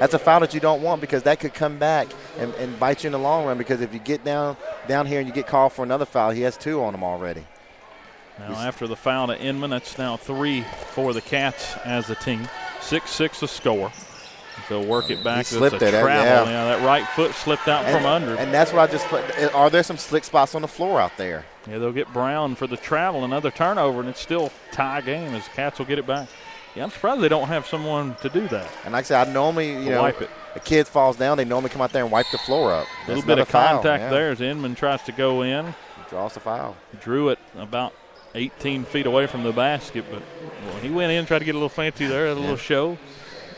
that's a foul that you don't want, because that could come back and bite you in the long run, because if you get down here and you get called for another foul, he has 2 on him already. Now after the foul to Inman, that's now 3 for the Cats as a team. 6-6 the score. They'll work it back. He slipped it. Yeah. That right foot slipped out from under. And that's what I just put. Are there some slick spots on the floor out there? Yeah, they'll get Brown for the travel, another turnover, and it's still tie game as the Cats will get it back. Yeah, I'm surprised they don't have someone to do that. And like I said, I normally, wipe it. A kid falls down, they normally come out there and wipe the floor up. A little bit of contact there as Inman tries to go in. He draws the foul. Drew it about 18 feet away from the basket, but he went in, tried to get a little fancy there, a little show.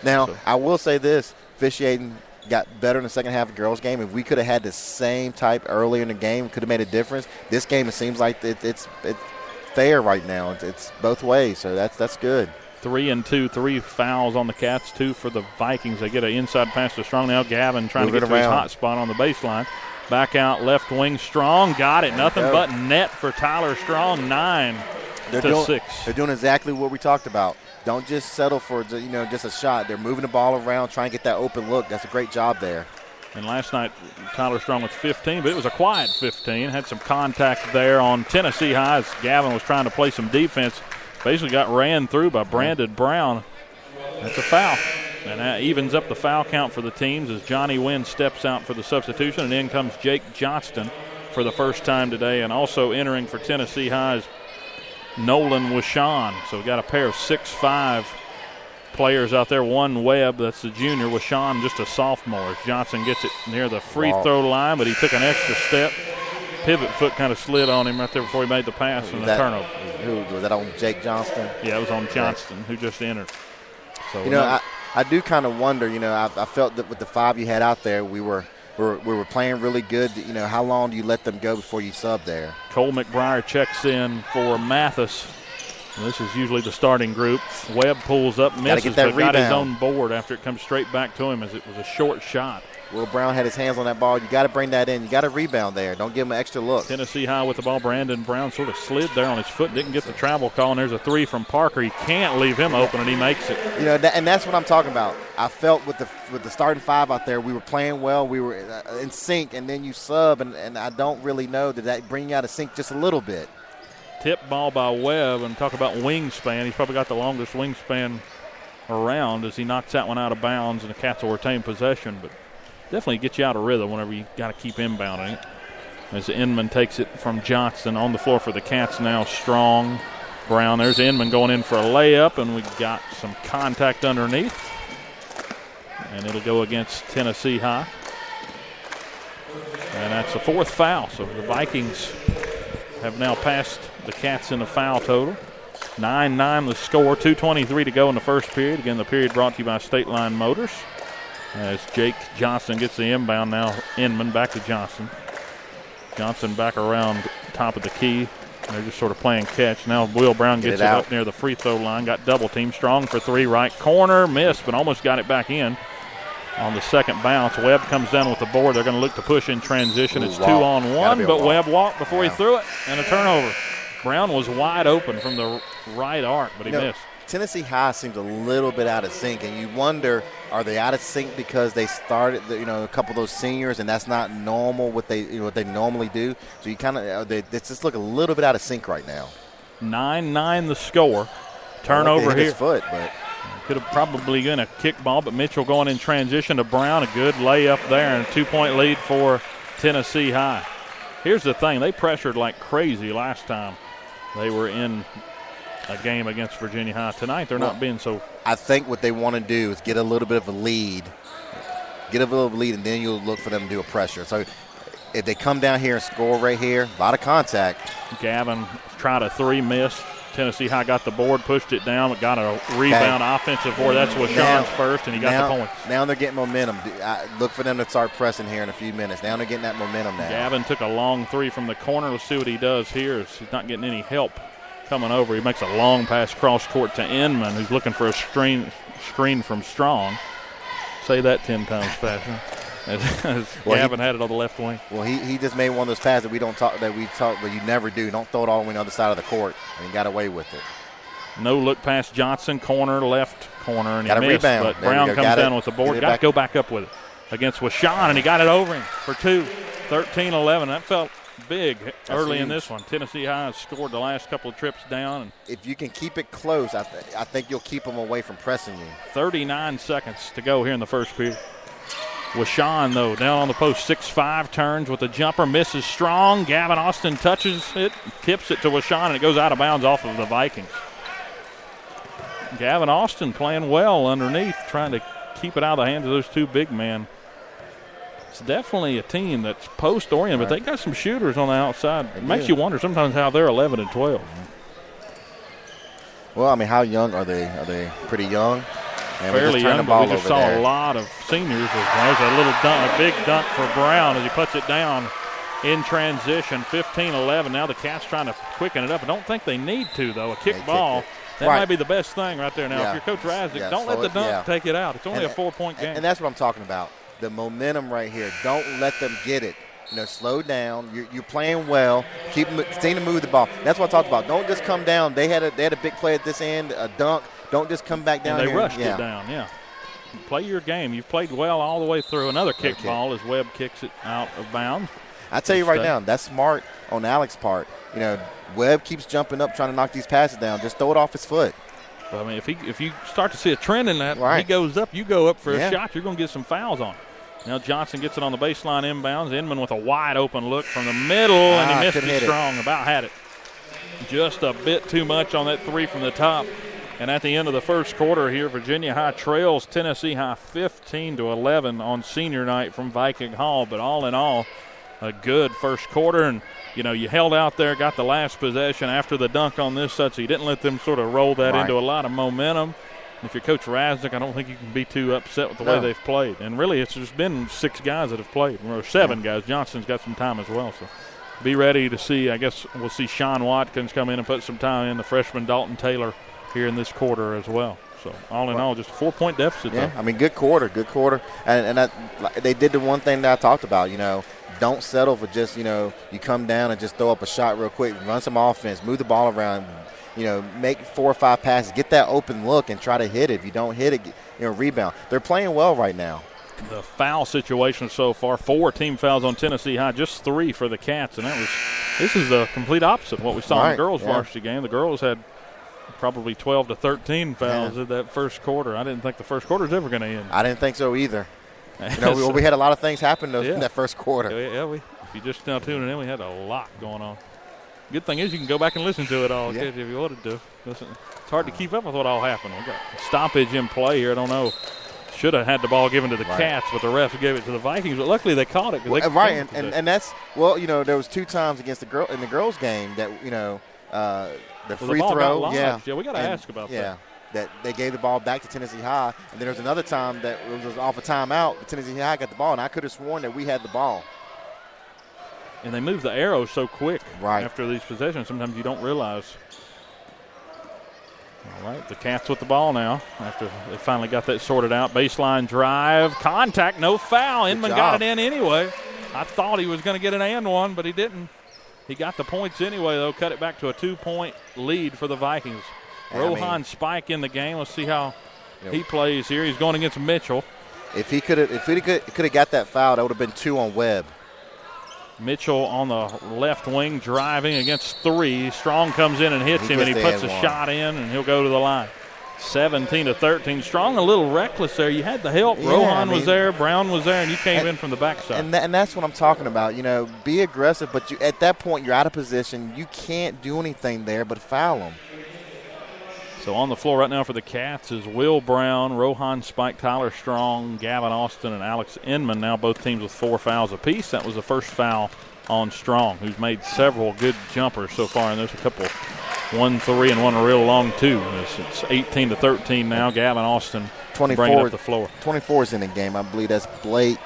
Now, I will say this, officiating got better in the second half of the girls' game. If we could have had the same type earlier in the game, could have made a difference. This game, it seems like it's fair right now. It's both ways, so that's good. 3 and 2, 3 fouls on the Cats, 2 for the Vikings. They get an inside pass to Strong. Now Gavin trying to get to his hot spot on the baseline. Back out left wing, Strong got it. Nothing but net for Tyler Strong, 9-6. They're doing exactly what we talked about. Don't just settle for just a shot. They're moving the ball around, trying to get that open look. That's a great job there. And last night, Tyler Strong with 15, but it was a quiet 15. Had some contact there on Tennessee High as Gavin was trying to play some defense. Basically got ran through by Brandon Brown. That's a foul. And that evens up the foul count for the teams as Johnny Wynn steps out for the substitution. And in comes Jake Johnston for the first time today. And also entering for Tennessee High is Nolan Wishon. So we got a pair of 6'5" players out there. One Webb, that's the junior. Wishon just a sophomore. Johnson gets it near the free throw line, but he took an extra step. Pivot foot kind of slid on him right there before he made the pass and the turnover. Who was that, on Jake Johnston? Yeah, it was on Johnston, who just entered. So I do kind of wonder. I felt that with the 5 you had out there, we were playing really good. How long do you let them go before you sub there? Cole McBride checks in for Mathis. This is usually the starting group. Webb pulls up, misses, but got his own board after it comes straight back to him as it was a short shot. Will Brown had his hands on that ball. You got to bring that in. You got to rebound there. Don't give him an extra look. Tennessee High with the ball. Brandon Brown sort of slid there on his foot, didn't get the travel call, and there's a 3 from Parker. He can't leave him open, and he makes it. And that's what I'm talking about. I felt with the starting 5 out there, we were playing well. We were in sync, and then you sub, and I don't really know that bring you out of sync just a little bit. Tip ball by Webb, and talk about wingspan. He's probably got the longest wingspan around as he knocks that one out of bounds, and the Cats will retain possession, but definitely get you out of rhythm whenever you got to keep inbounding it. As Inman takes it from Johnston on the floor for the Cats now. Strong, Brown. There's Inman going in for a layup, and we got some contact underneath. And it'll go against Tennessee High. And that's the 4th foul. So the Vikings have now passed the Cats in the foul total. 9-9 the score, 2:23 to go in the first period. Again, the period brought to you by State Line Motors. As Jake Johnston gets the inbound now, Inman back to Johnson. Johnson back around top of the key. They're just sort of playing catch. Now Will Brown gets it up near the free throw line. Got double team. Strong for 3, right corner. Missed, but almost got it back in on the second bounce. Webb comes down with the board. They're going to look to push in transition. It's 2-on-1, but Webb walked before he threw it, and a turnover. Brown was wide open from the right arc, but he missed. Tennessee High seems a little bit out of sync, and you wonder, are they out of sync because they started, a couple of those seniors, and that's not normal what they normally do. So you kind of they just look a little bit out of sync right now. 9-9 the score. Turnover here. His foot, but could have probably been a kick ball, but Mitchell going in transition to Brown. A good layup there, and a 2-point lead for Tennessee High. Here's the thing: they pressured like crazy last time they were in a game against Virginia High. Tonight they're not being so. I think what they want to do is get a little bit of a lead, and then you'll look for them to do a pressure. So if they come down here and score right here, a lot of contact. Gavin tried a 3, missed. Tennessee High got the board, pushed it down, got a rebound offensive board. That's what Sean's first, and he got the points. Now they're getting momentum. Look for them to start pressing here in a few minutes. Now they're getting that momentum now. Gavin took a long 3 from the corner. Let's see what he does here. He's not getting any help coming over. He makes a long pass cross court to Inman, who's looking for a screen from Strong. Say that 10 times faster. As Gavin had it on the left wing. Well, he just made one of those passes that we talk, but you never do. Don't throw it all the way on the other side of the court, and he got away with it. No look past Johnson, corner, left corner, and he missed. Rebound. But Brown comes down with the board. Got to go back up with it against Washawn, and he got it over him for 2. 13-11. That felt big early in this one. Tennessee High has scored the last couple of trips down. And if you can keep it close, I think you'll keep them away from pressing you. 39 seconds to go here in the first period. Washawn, though, down on the post, 6'5", turns with a jumper, misses strong. Gavin Austin touches it, tips it to Washawn, and it goes out of bounds off of the Vikings. Gavin Austin playing well underneath, trying to keep it out of the hands of those two big men. It's definitely a team that's post-oriented, but they got some shooters on the outside. It makes you wonder sometimes how they're 11 and 12. Well, I mean, how young are they? Are they pretty young? And fairly young, but we just saw there. A lot of seniors. There's a little dunk, a big dunk for Brown as he puts it down in transition. 15-11. Now the Cats trying to quicken it up. I don't think they need to, though. A kick ball. That might be the best thing right there now. If you're Coach Razdick, don't let the dunk take it out. It's only a 4-point game. And that's what I'm talking about. The momentum right here. Don't let them get it. Slow down. You're playing well. Continue to move the ball. That's what I talked about. Don't just come down. They had a big play at this end, a dunk. Don't just come back down. And they rushed it down. Yeah. Play your game. You've played well all the way through. Another kick ball as Webb kicks it out of bounds. I tell you right now, that's smart on Alex's part. Webb keeps jumping up trying to knock these passes down. Just throw it off his foot. But, I mean, if you start to see a trend in that, he goes up, you go up for a shot, you're going to get some fouls on. Now Johnson gets it on the baseline inbounds. Inman with a wide open look from the middle, and he missed it strong. About had it. Just a bit too much on that 3 from the top. And at the end of the first quarter here, Virginia High trails Tennessee High 15-11 on senior night from Viking Hall. But all in all, a good first quarter. And, you held out there, got the last possession after the dunk on this side, so you didn't let them sort of roll that into a lot of momentum. If you're Coach Razdick, I don't think you can be too upset with the way they've played. And really, it's just been 6 guys that have played, or 7 guys. Johnson's got some time as well. So be ready to see. I guess we'll see Sean Watkins come in and put some time in, the freshman Dalton Taylor here in this quarter as well. So all in all, just a 4-point deficit. Yeah, I mean, good quarter. And they did the one thing that I talked about, don't settle for just, you come down and just throw up a shot real quick, run some offense, move the ball around, make 4 or 5 passes, get that open look and try to hit it. If you don't hit it, rebound. They're playing well right now. The foul situation so far, 4 team fouls on Tennessee High, just 3 for the Cats. And this is the complete opposite of what we saw in the girls' varsity game. The girls had probably 12 to 13 fouls in that first quarter. I didn't think the first quarter was ever going to end. I didn't think so either. We had a lot of things happen in that first quarter. Yeah, if you just now tuning in, we had a lot going on. Good thing is you can go back and listen to it all if you wanted to. Listen, it's hard to keep up with what all happened. We got stoppage in play here. I don't know. Should have had the ball given to the Cats, but the refs gave it to the Vikings. But luckily they caught it. And that's there was 2 times against the girls game that the free throw. Yeah, we got to ask about that. Yeah, that they gave the ball back to Tennessee High, and then there was another time that it was off a timeout. Tennessee High got the ball, and I could have sworn that we had the ball. And they move the arrows so quick after these possessions. Sometimes you don't realize. All right, the Cats with the ball now after they finally got that sorted out. Baseline drive, contact, no foul. Inman got it in anyway. I thought he was going to get an and one, but he didn't. He got the points anyway, though. Cut it back to a 2-point lead for the Vikings. Rohan Spike in the game. Let's see how he plays here. He's going against Mitchell. If he could have got that foul, that would have been 2 on Webb. Mitchell on the left wing driving against 3. Strong comes in and hits him, and he puts a shot in, and he'll go to the line. 17-13. Strong a little reckless there. You had the help. Rohan was there, Brown was there, and you came in from the backside. And that's what I'm talking about. Be aggressive, but at that point you're out of position. You can't do anything there but foul them. So on the floor right now for the Cats is Will Brown, Rohan Spike, Tyler Strong, Gavin Austin, and Alex Inman. Now both teams with 4 fouls apiece. That was the first foul on Strong, who's made several good jumpers so far, and there's a couple, 1-3 and one real long 2. It's 18-13 now. Gavin Austin bringing up the floor. 24 is in the game. I believe that's Blake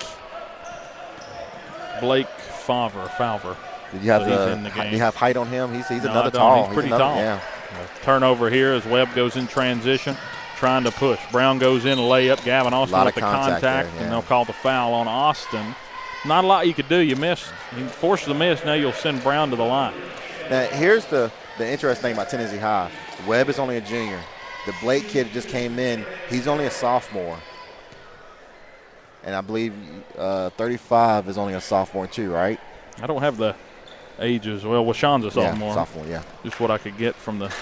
Falver. Did you have you have height on him? He's another tall. He's pretty tall. Yeah. Turnover here as Webb goes in transition, trying to push. Brown goes in, layup. Gavin Austin with the contact, and they'll call the foul on Austin. Not a lot you could do. You missed. You forced the miss. Now you'll send Brown to the line. Now here's the the interesting thing about Tennessee High, Webb is only a junior. The Blake kid just came in. He's only a sophomore. And I believe 35 is only a sophomore too, right? I don't have the ages. Well, Washawn's a sophomore. Yeah, sophomore, yeah. Just what I could get from the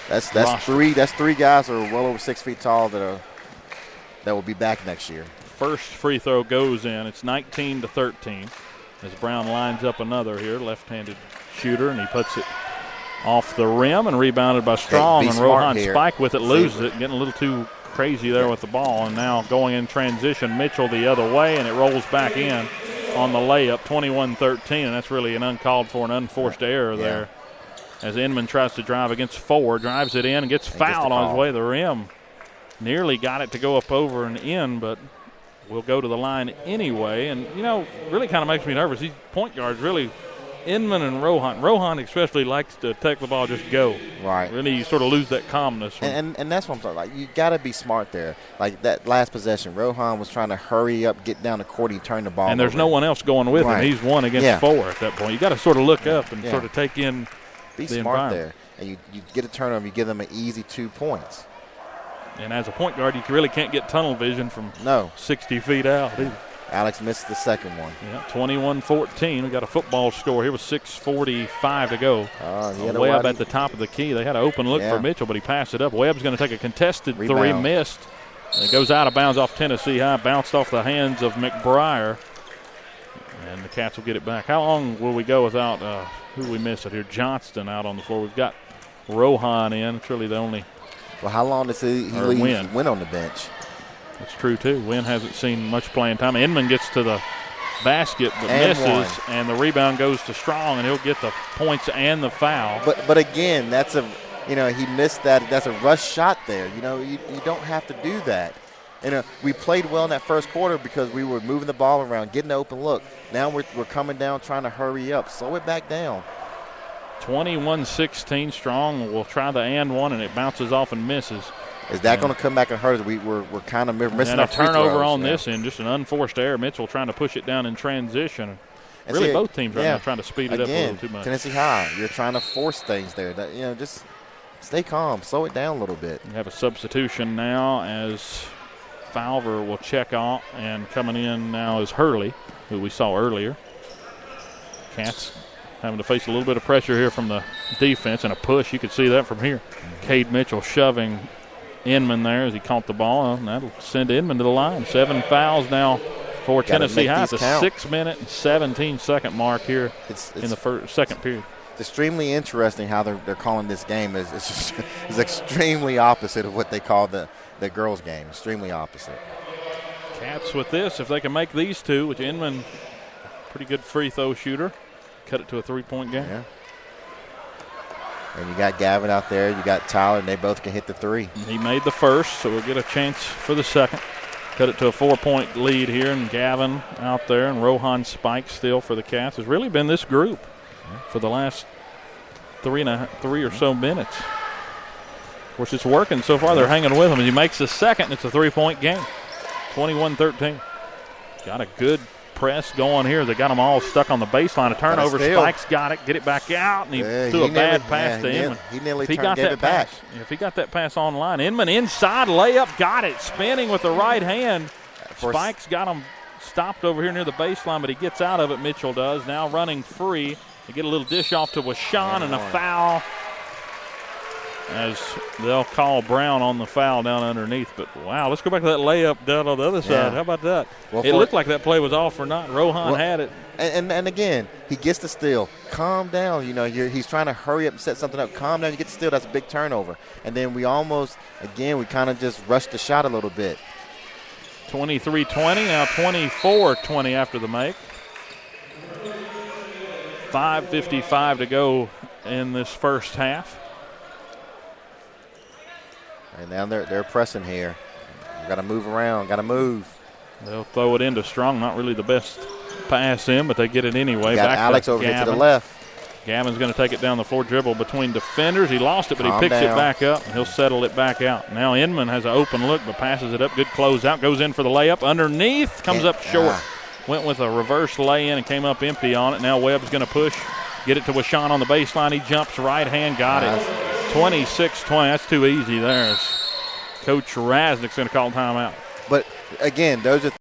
That's three guys that are well over 6 feet tall that will be back next year. First free throw goes in. It's 19-13 as Brown lines up another here, left-handed shooter, and he puts it off the rim and rebounded by Strong, and Rohan Spike with it, loses it, getting a little too crazy there with the ball, and now going in transition, Mitchell the other way, and it rolls back in on the layup, 21-13, and that's really an uncalled for and unforced error there as Inman tries to drive against 4, drives it in and gets fouled on his way to the rim. Nearly got it to go up over and in, but will go to the line anyway, and, really kind of makes me nervous. These point guards really, Inman and Rohan especially likes to take the ball, just go. Right. Really, you sort of lose that calmness. And that's what I'm talking about. You got to be smart there. Like that last possession, Rohan was trying to hurry up, get down the court, and turn the ball and there's over. No one else going with him. He's 1 against 4 at that point. You got to sort of look up and sort of take in be the smart there. And you get a turnover, you give them an easy 2 points. And as a point guard, you really can't get tunnel vision from 60 feet out either. Alex missed the second one. Yeah, 21-14. We got a football score here with 6:45 to go. Webb at the top of the key. They had an open look for Mitchell, but he passed it up. Webb's going to take a contested three, missed. And it goes out of bounds off Tennessee High, bounced off the hands of McBriar. And the Cats will get it back. How long will we go without who we miss it here? Johnston out on the floor. We've got Rohan in. It's really the only. Well, how long does he leave Wynn on the bench? That's true, too. Wynn hasn't seen much playing time. Inman gets to the basket but misses, and the rebound goes to Strong, and he'll get the points and the foul. But again, that's he missed that. That's a rush shot there. You don't have to do that. We played well in that first quarter because we were moving the ball around, getting the open look. Now we're coming down trying to hurry up. Slow it back down. 21-16. Strong will try the and one, and it bounces off and misses. Is that going to come back and hurt us? We're kind of missing our free throws. And a turnover on this end, just an unforced error. Mitchell trying to push it down in transition. And really, both teams right now trying to speed it up a little too much. Tennessee High, you're trying to force things there. Just stay calm, slow it down a little bit. We have a substitution now as Falver will check out, and coming in now is Hurley, who we saw earlier. Cats having to face a little bit of pressure here from the defense and a push. You could see that from here. Cade Mitchell shoving Inman there as he caught the ball. And that'll send Inman to the line. 7 fouls now for Tennessee High. It's a 6-minute and 17-second mark here in the second period. It's extremely interesting how they're calling this game. It's extremely opposite of what they call the girls' game. Extremely opposite. Cats with this, if they can make these two, which Inman, pretty good free throw shooter, cut it to a 3-point game. Yeah. And you got Gavin out there, you got Tyler, and they both can hit the 3. He made the first, so we'll get a chance for the second. Cut it to a 4-point lead here, and Gavin out there, and Rohan Spike still for the Cats. Has really been this group for the last 3 or so minutes. Of course, it's working so far. They're hanging with him. As he makes the second, and it's a 3-point game. 21-13. Got a good press going here. They got them all stuck on the baseline. A turnover. Spike's got it. Get it back out, and he threw a bad pass to Inman. He nearly gave it back. If he got that pass online, Inman inside layup, got it. Spinning with the right hand. Spike's got him stopped over here near the baseline, but he gets out of it. Mitchell does. Now running free. They get a little dish off to Washawn and a foul. As they'll call Brown on the foul down underneath. But, wow, let's go back to that layup down on the other side. How about that? Well, it looked like that play was off or not. Rohan had it. And again, he gets the steal. Calm down. He's trying to hurry up and set something up. Calm down. You get the steal. That's a big turnover. And then we kind of just rushed the shot a little bit. 23-20, now 24-20 after the make. 5:55 to go in this first half. And now they're pressing here. Got to move around. Got to move. They'll throw it into Strong. Not really the best pass in, but they get it anyway. Got Alex over here to the left. Gavin's going to take it down the floor, dribble between defenders. He lost it, but he picks it back up, and he'll settle it back out. Now Inman has an open look, but passes it up. Good closeout. Goes in for the layup. Underneath. Comes up short. Went with a reverse lay-in and came up empty on it. Now Webb's going to push Get it to Washawn on the baseline. He jumps right hand, got it. 26-20. That's too easy there. Coach Raznick's going to call timeout. But again, those are